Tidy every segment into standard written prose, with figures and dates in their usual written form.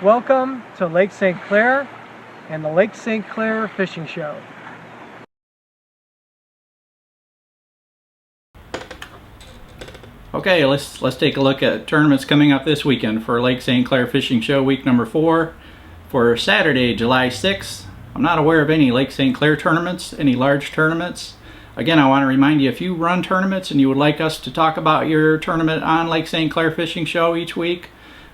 Welcome to Lake St. Clair and the Lake St. Clair Fishing Show. Okay, let's take a look at tournaments coming up this weekend for Lake St. Clair Fishing Show week number 4 for Saturday, July 6th. I'm not aware of any Lake St. Clair tournaments, any large tournaments. Again, I want to remind you, if you run tournaments and you would like us to talk about your tournament on Lake St. Clair Fishing Show each week,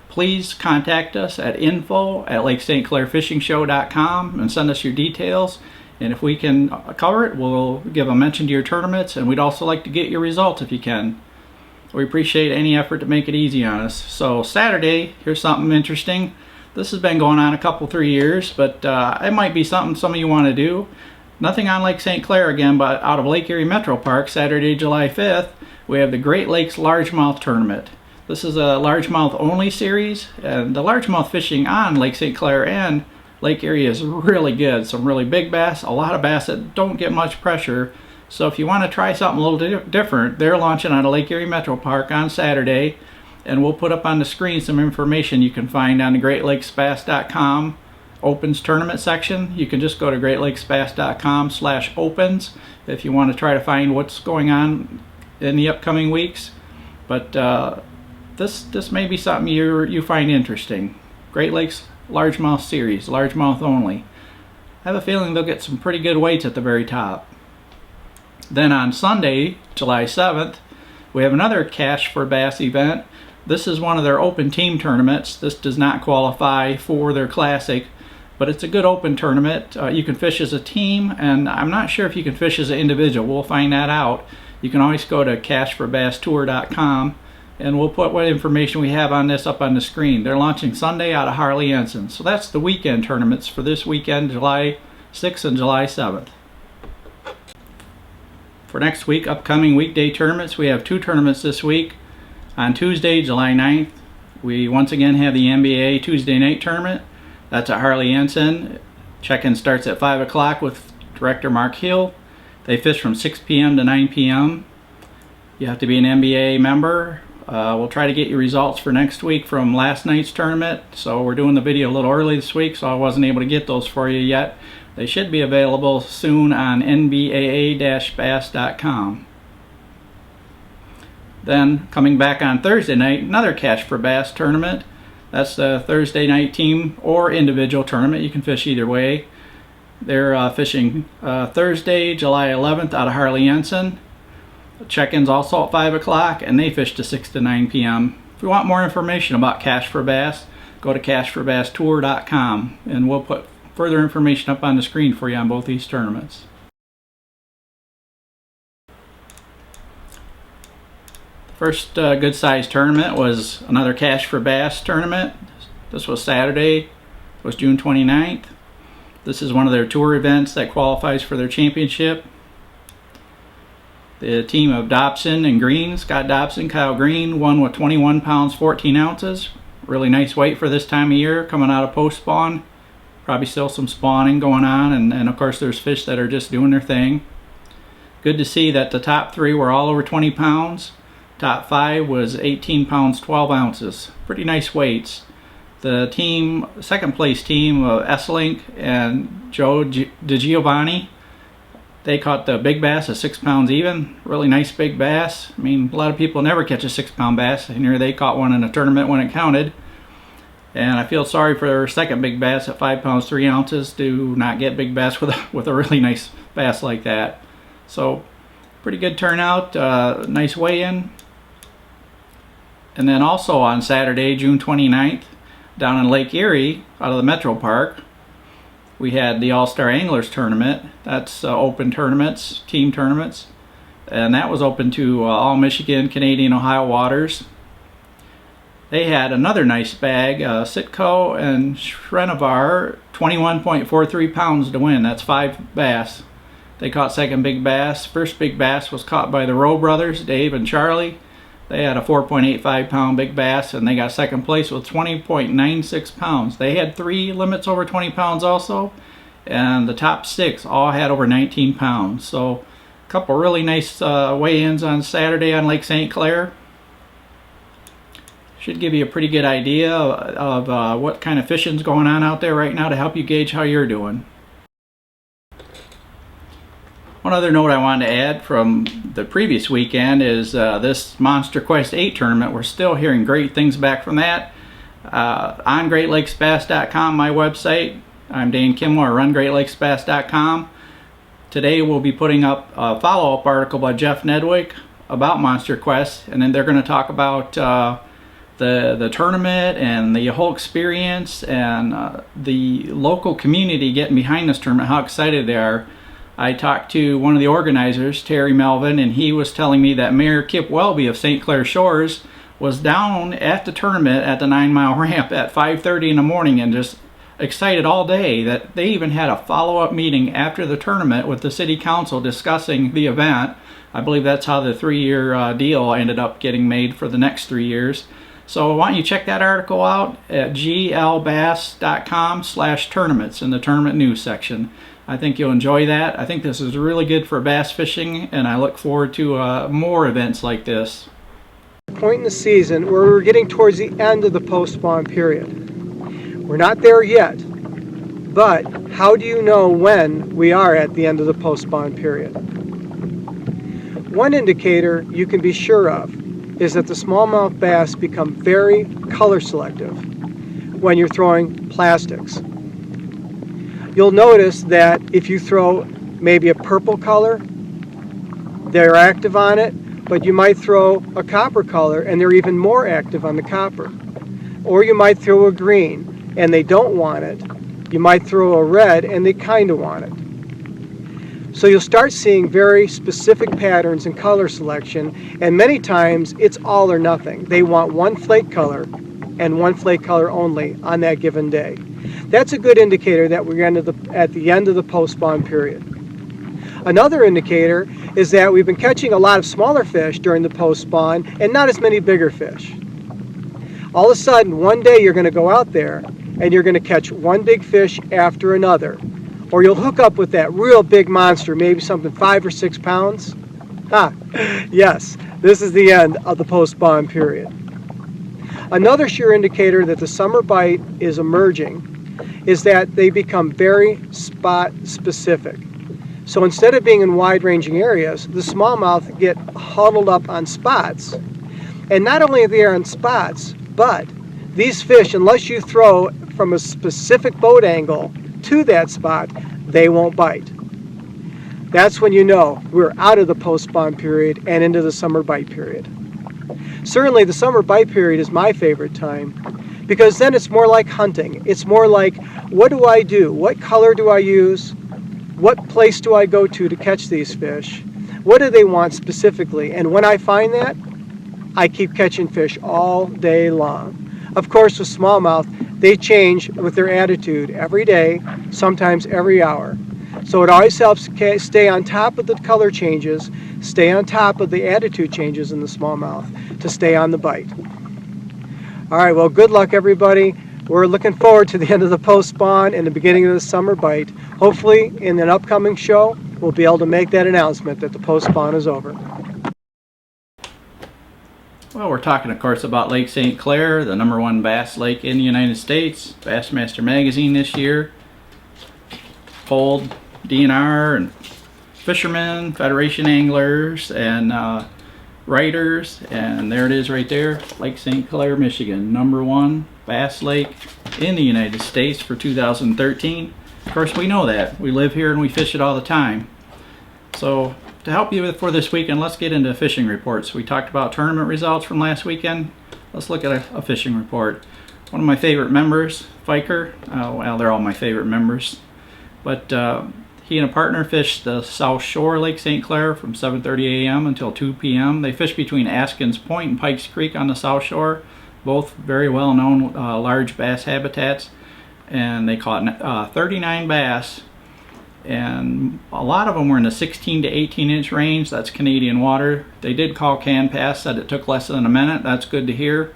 please contact us at info@lakestclairfishingshow.com and send us your details. And if we can cover it, we'll give a mention to your tournaments, and we'd also like to get your results if you can. We appreciate any effort to make it easy on us. So Saturday, here's something interesting. This has been going on a couple, 3 years, but it might be something some of you want to do. Nothing on Lake St. Clair again, but out of Lake Erie Metro Park, Saturday, July 5th, we have the Great Lakes Largemouth Tournament. This is a largemouth only series, and the largemouth fishing on Lake St. Clair and Lake Erie is really good. Some really big bass, a lot of bass that don't get much pressure. So if you want to try something a little different, they're launching out of Lake Erie Metro Park on Saturday, and we'll put up on the screen some information you can find on the GreatLakesBass.com Opens tournament section. You can just go to GreatLakesBass.com/opens if you want to try to find what's going on in the upcoming weeks. But this may be something you find interesting. Great Lakes Largemouth Series, largemouth only. I have a feeling they'll get some pretty good weights at the very top. Then on Sunday, July 7th, we have another Cash for Bass event. This is one of their open team tournaments. This does not qualify for their classic, but it's a good open tournament. You can fish as a team, and I'm not sure if you can fish as an individual. We'll find that out. You can always go to cashforbasstour.com, and we'll put what information we have on this up on the screen. They're launching Sunday out of Harley Ensign. So that's the weekend tournaments for this weekend, July 6th and July 7th. For next week, upcoming weekday tournaments, we have 2 tournaments this week. On Tuesday, July 9th, we once again have the NBA Tuesday night tournament. That's at Harley Ensign. Check-in starts at 5 o'clock with Director Mark Hill. They fish from 6 p.m. to 9 p.m. You have to be an NBA member. We'll try to get your results for next week from last night's tournament. So we're doing the video a little early this week, so I wasn't able to get those for you yet. They should be available soon on nbaa-bass.com. Then coming back on Thursday night, another Cash for Bass tournament. That's the Thursday night team or individual tournament. You can fish either way. They're fishing Thursday, July 11th out of Harley Ensign. Check-in's also at 5 o'clock, and they fish to 6 to 9 p.m. If you want more information about Cash for Bass, go to cashforbasstour.com, and we'll put further information up on the screen for you on both these tournaments. The first good-sized tournament was another Cash for Bass tournament. This was Saturday. It was June 29th. This is one of their tour events that qualifies for their championship. The team of Dobson and Green, Scott Dobson, Kyle Green, won with 21 pounds 14 ounces. Really nice weight for this time of year, coming out of post spawn. Probably still some spawning going on, and of course there's fish that are just doing their thing. Good to see that the top 3 were all over 20 pounds. Top 5 was 18 pounds 12 ounces. Pretty nice weights. The team, second place team of Esselink and Joe DiGiovanni, they caught the big bass at 6 pounds even. Really nice big bass. I mean, a lot of people never catch a 6-pound bass, and here they caught one in a tournament when it counted. And I feel sorry for their second big bass at 5 pounds 3 ounces to not get big bass with a really nice bass like that. So pretty good turnout, nice weigh-in. And then also on Saturday, June 29th, down in Lake Erie, out of the Metro Park, we had the All-Star Anglers Tournament. That's open tournaments, team tournaments. And that was open to all Michigan, Canadian, Ohio waters. They had another nice bag, Sitco and Shrenovar, 21.43 pounds to win. That's 5 bass. They caught second big bass. First big bass was caught by the Rowe brothers, Dave and Charlie. They had a 4.85 pound big bass, and they got second place with 20.96 pounds. They had 3 limits over 20 pounds also, and the top 6 all had over 19 pounds. So a couple really nice weigh-ins on Saturday on Lake St. Clair. Should give you a pretty good idea of what kind of fishing's going on out there right now to help you gauge how you're doing. One other note I wanted to add from the previous weekend is this Monster Quest 8 tournament. We're still hearing great things back from that. On GreatLakesBass.com, my website. I'm Dane Kimmel, or RunGreatLakesBass.com. Today we'll be putting up a follow-up article by Jeff Nedwick about Monster Quest, and then they're going to talk about the tournament and the whole experience and the local community getting behind this tournament, how excited they are. I talked to one of the organizers, Terry Melvin, and he was telling me that Mayor Kip Welby of St. Clair Shores was down at the tournament at the 9 Mile ramp at 5:30 in the morning and just excited all day. That they even had a follow-up meeting after the tournament with the city council discussing the event. I believe that's how the 3-year deal ended up getting made for the next 3 years. So why don't you check that article out at glbass.com/tournaments in the tournament news section. I think you'll enjoy that. I think this is really good for bass fishing, and I look forward to more events like this. Point in the season where we're getting towards the end of the post-spawn period. We're not there yet, but how do you know when we are at the end of the post-spawn period? One indicator you can be sure of is that the smallmouth bass become very color selective when you're throwing plastics. You'll notice that if you throw maybe a purple color, they're active on it, but you might throw a copper color and they're even more active on the copper. Or you might throw a green and they don't want it. You might throw a red and they kind of want it. So you'll start seeing very specific patterns in color selection, and many times it's all or nothing. They want one flake color and one flake color only on that given day. That's a good indicator that we're at the end of the post-spawn period. Another indicator is that we've been catching a lot of smaller fish during the post-spawn and not as many bigger fish. All of a sudden, one day you're going to go out there and you're going to catch one big fish after another. Or you'll hook up with that real big monster, maybe something 5 or 6 pounds. Yes, this is the end of the post-spawn period. Another sure indicator that the summer bite is emerging is that they become very spot specific. So instead of being in wide-ranging areas, the smallmouth get huddled up on spots. And not only are they on spots, but these fish, unless you throw from a specific boat angle to that spot, they won't bite. That's when you know we're out of the post-spawn period and into the summer bite period. Certainly the summer bite period is my favorite time, because then it's more like hunting. It's more like, what do I do? What color do I use? What place do I go to catch these fish? What do they want specifically? And when I find that, I keep catching fish all day long. Of course, with smallmouth, they change with their attitude every day, sometimes every hour. So it always helps stay on top of the color changes, stay on top of the attitude changes in the smallmouth to stay on the bite. All right, well, good luck, everybody. We're looking forward to the end of the post-spawn and the beginning of the summer bite. Hopefully, in an upcoming show, we'll be able to make that announcement that the post-spawn is over. Well, we're talking, of course, about Lake St. Clair, the #1 bass lake in the United States. Bassmaster Magazine this year polled DNR and fishermen, Federation anglers, and writers, and there it is right there, Lake St. Clair, Michigan, #1 bass lake in the United States for 2013. Of course, we know that. We live here and we fish it all the time. So to help you for this weekend, let's get into fishing reports. We talked about tournament results from last weekend. Let's look at a fishing report. One of my favorite members, Fiker, well, they're all my favorite members, but he and a partner fished the South Shore, Lake St. Clair, from 7:30 a.m. until 2 p.m. They fished between Askins Point and Pikes Creek on the South Shore, both very well-known large bass habitats, and they caught 39 bass, and a lot of them were in the 16 to 18 inch range. That's Canadian water. They did call can pass, said it took less than a minute. That's good to hear.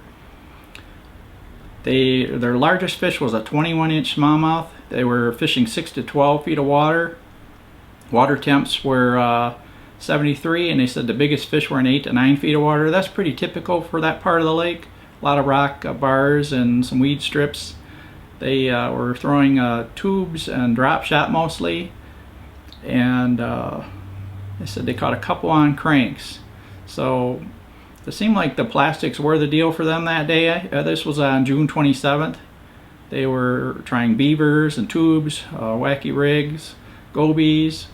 Their largest fish was a 21 inch smallmouth. They were fishing 6 to 12 feet of water. Water temps were 73, and they said the biggest fish were in 8 to 9 feet of water. That's pretty typical for that part of the lake. a lot of rock bars and some weed strips. They were throwing tubes and drop shot mostly, and they said they caught a couple on cranks. So it seemed like the plastics were the deal for them that day. This was on June 27th. They were trying beavers and tubes, wacky rigs, gobies.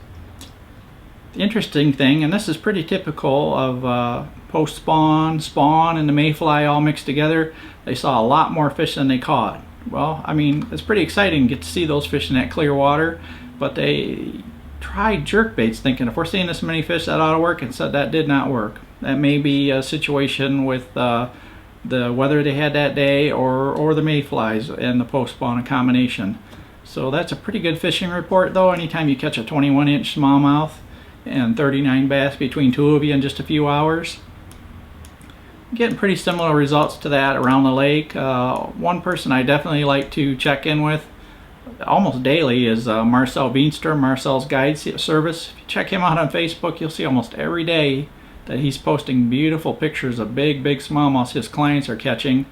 The interesting thing, and this is pretty typical of post-spawn, spawn, and the mayfly all mixed together, they saw a lot more fish than they caught. Well, I mean, it's pretty exciting to get to see those fish in that clear water, but they tried jerkbaits thinking if we're seeing this many fish that ought to work, and said that did not work. That may be a situation with the weather they had that day or the mayflies and the post-spawn combination. So that's a pretty good fishing report though. Anytime you catch a 21-inch smallmouth and 39 bass between two of you in just a few hours. Getting pretty similar results to that around the lake. One person I definitely like to check in with almost daily is Marcel Veenstra, Marcel's Guide Service. If you check him out on Facebook, you'll see almost every day that he's posting beautiful pictures of big smallmouths his clients are catching.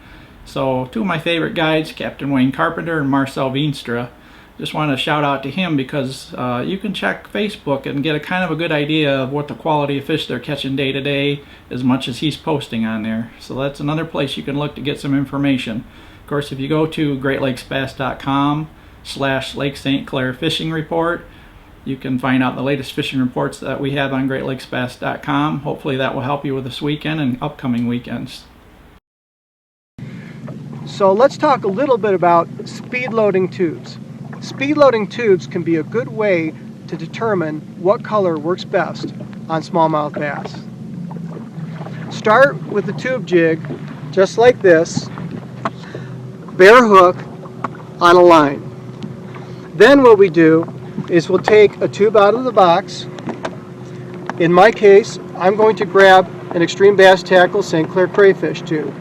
So two of my favorite guides, Captain Wayne Carpenter and Marcel Veenstra. Just wanted to shout out to him because you can check Facebook and get a kind of a good idea of what the quality of fish they're catching day to day as much as he's posting on there. So that's another place you can look to get some information. Of course, if you go to greatlakesbass.com/Lake St. Clair Fishing Report, you can find out the latest fishing reports that we have on greatlakesbass.com. Hopefully that will help you with this weekend and upcoming weekends. So let's talk a little bit about speed loading tubes. Speed loading tubes can be a good way to determine what color works best on smallmouth bass. Start with the tube jig just like this, bare hook on a line. Then what we do is we'll take a tube out of the box. In my case, I'm going to grab an Extreme Bass Tackle St. Clair crayfish tube,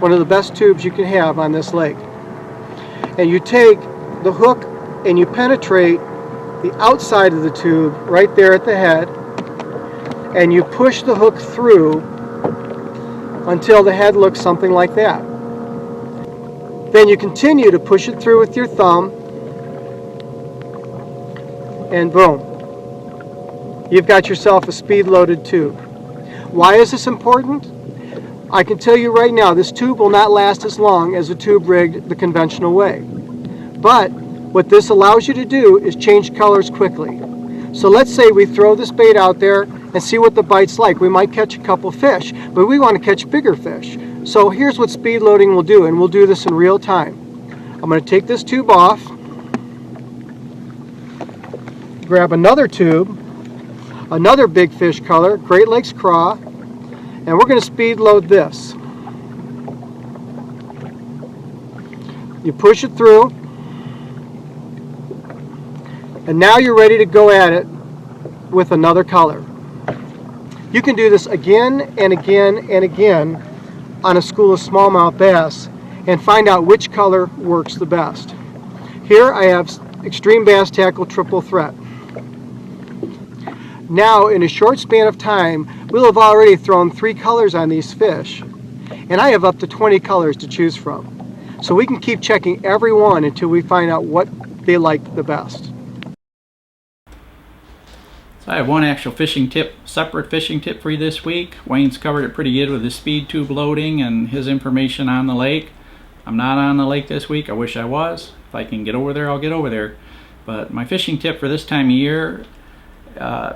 one of the best tubes you can have on this lake. And you take the hook and you penetrate the outside of the tube right there at the head, and you push the hook through until the head looks something like that. Then you continue to push it through with your thumb, and boom, you've got yourself a speed loaded tube. Why is this important? I can tell you right now, this tube will not last as long as a tube rigged the conventional way. But what this allows you to do is change colors quickly. So let's say we throw this bait out there and see what the bite's like. We might catch a couple fish, but we want to catch bigger fish. So here's what speed loading will do, and we'll do this in real time. I'm going to take this tube off, grab another tube, another big fish color, Great Lakes craw, and we're going to speed load this. You push it through, and now you're ready to go at it with another color. You can do this again and again and again on a school of smallmouth bass and find out which color works the best. Here I have Extreme Bass Tackle Triple Threat. Now in a short span of time we'll have already thrown 3 colors on these fish, and I have up to 20 colors to choose from. So we can keep checking every one until we find out what they like the best. So I have one actual fishing tip, separate fishing tip for you this week. Wayne's covered it pretty good with his speed tube loading and his information on the lake. I'm not on the lake this week. I wish I was. If I can get over there, I'll get over there. But my fishing tip for this time of year,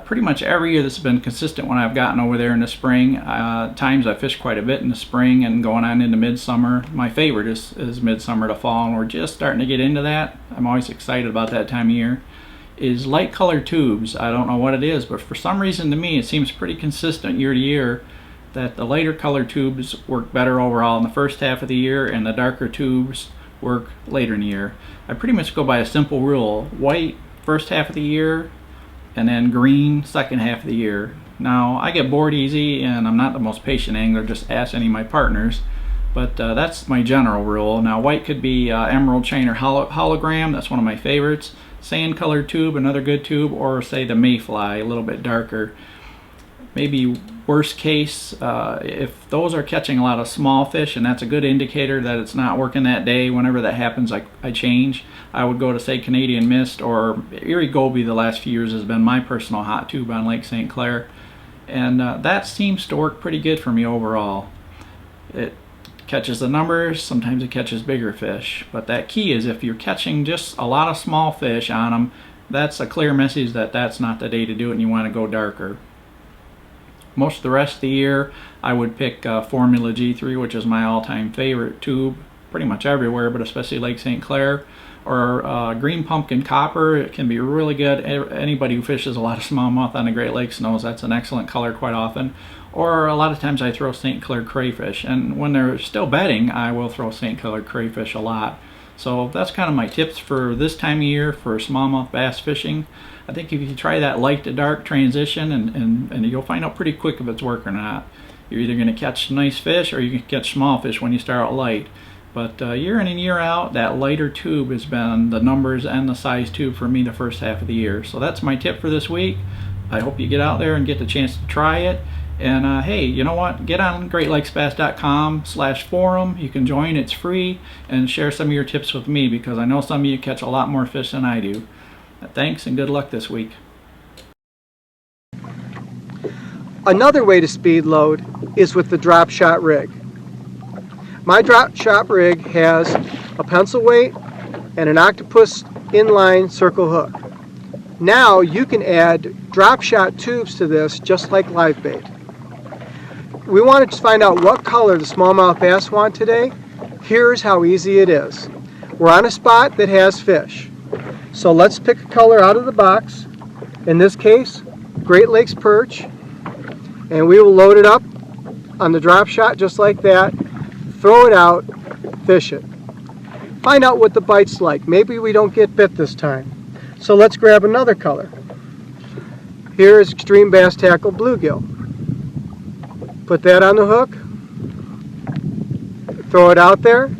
pretty much every year this has been consistent when I've gotten over there in the spring. Times I fish quite a bit in the spring and going on into midsummer. My favorite is midsummer to fall, and we're just starting to get into that. I'm always excited about that time of year. Is light colored tubes. I don't know what it is, but for some reason to me it seems pretty consistent year to year that the lighter colored tubes work better overall in the first half of the year and the darker tubes work later in the year. I pretty much go by a simple rule: white first half of the year and then green second half of the year. Now I get bored easy and I'm not the most patient angler, just ask any of my partners, but that's my general rule. Now white could be emerald chain or hologram, that's one of my favorites. Sand colored tube, another good tube, or say the mayfly, a little bit darker. Maybe Worst case, if those are catching a lot of small fish, and that's a good indicator that it's not working that day, whenever that happens, I change. I would go to, say, Canadian Mist or Erie Goby. The last few years has been my personal hot tube on Lake St. Clair, and that seems to work pretty good for me overall. It catches the numbers, sometimes it catches bigger fish, but that key is if you're catching just a lot of small fish on them, that's a clear message that that's not the day to do it and you want to go darker. Most of the rest of the year I would pick Formula G3, which is my all-time favorite tube, pretty much everywhere, but especially Lake St. Clair, or Green Pumpkin Copper. It can be really good. Anybody who fishes a lot of smallmouth on the Great Lakes knows that's an excellent color quite often. Or a lot of times I throw St. Clair crayfish, and when they're still bedding I will throw St. Clair crayfish a lot. So that's kind of my tips for this time of year for smallmouth bass fishing. I think if you try that light to dark transition, and you'll find out pretty quick if it's working or not. You're either going to catch nice fish or you can catch small fish when you start out light. But year in and year out, that lighter tube has been the numbers and the size tube for me the first half of the year. So that's my tip for this week. I hope you get out there and get the chance to try it. And hey, you know what? Get on greatlakesbass.com/forum. You can join, it's free, and share some of your tips with me because I know some of you catch a lot more fish than I do. Thanks and good luck this week. Another way to speed load is with the drop shot rig. My drop shot rig has a pencil weight and an octopus inline circle hook. Now you can add drop shot tubes to this just like live bait. We wanted to find out what color the smallmouth bass want today. Here's how easy it is. We're on a spot that has fish. So let's pick a color out of the box. In this case, Great Lakes perch. And we will load it up on the drop shot just like that. Throw it out, fish it. Find out what the bite's like. Maybe we don't get bit this time. So let's grab another color. Here is Extreme Bass Tackle Bluegill. Put that on the hook. Throw it out there.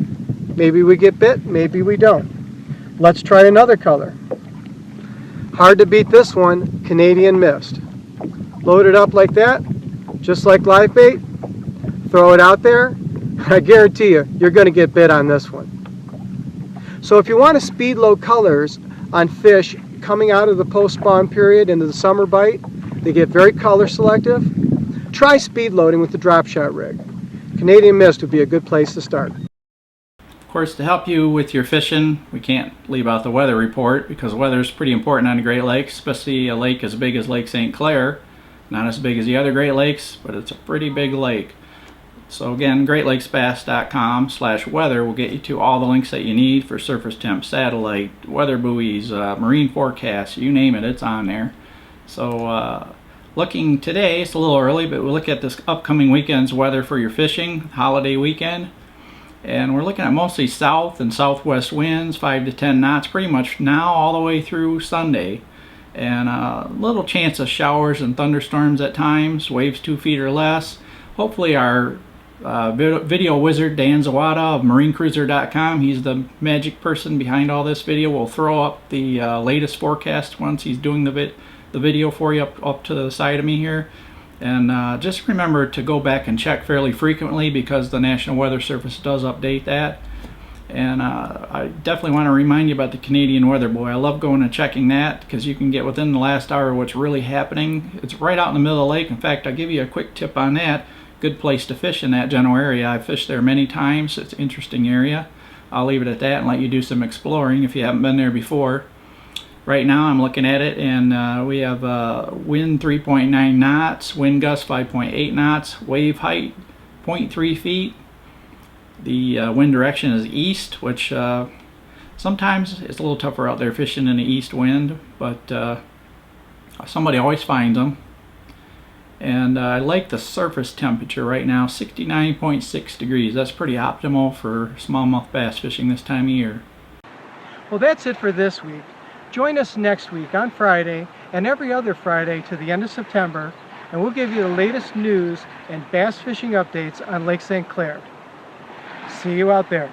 Maybe we get bit, maybe we don't. Let's try another color. Hard to beat this one, Canadian Mist. Load it up like that, just like live bait. Throw it out there. I guarantee you're going to get bit on this one. So if you want to speed load colors on fish coming out of the post-spawn period into the summer bite, they get very color selective. Try speed loading with the drop shot rig. Canadian Mist would be a good place to start. Of course, to help you with your fishing, we can't leave out the weather report because weather is pretty important on the Great Lakes, especially a lake as big as Lake St. Clair. Not as big as the other Great Lakes, but it's a pretty big lake. So again, greatlakesbass.com/weather will get you to all the links that you need for surface temp, satellite, weather buoys, marine forecasts, you name it, it's on there. So looking today, it's a little early, but we'll look at this upcoming weekend's weather for your fishing, holiday weekend. And we're looking at mostly south and southwest winds, 5 to 10 knots, pretty much now all the way through Sunday. And a little chance of showers and thunderstorms at times, waves 2 feet or less. Hopefully our video wizard Dan Zawada of marinecruiser.com, he's the magic person behind all this video, will throw up the latest forecast once he's doing the video for you up to the side of me here. And just remember to go back and check fairly frequently because the National Weather Service does update that. And I definitely want to remind you about the Canadian Weather Buoy. I love going and checking that because you can get within the last hour what's really happening. It's right out in the middle of the lake. In fact, I'll give you a quick tip on that. Good place to fish in that general area. I've fished there many times. It's an interesting area. I'll leave it at that and let you do some exploring if you haven't been there before. Right now I'm looking at it and we have wind 3.9 knots, wind gust 5.8 knots, wave height 0.3 feet. The wind direction is east, which sometimes it's a little tougher out there fishing in the east wind, but somebody always finds them. And I like the surface temperature right now, 69.6 degrees. That's pretty optimal for smallmouth bass fishing this time of year. Well, that's it for this week. Join us next week on Friday and every other Friday to the end of September, and we'll give you the latest news and bass fishing updates on Lake St. Clair. See you out there.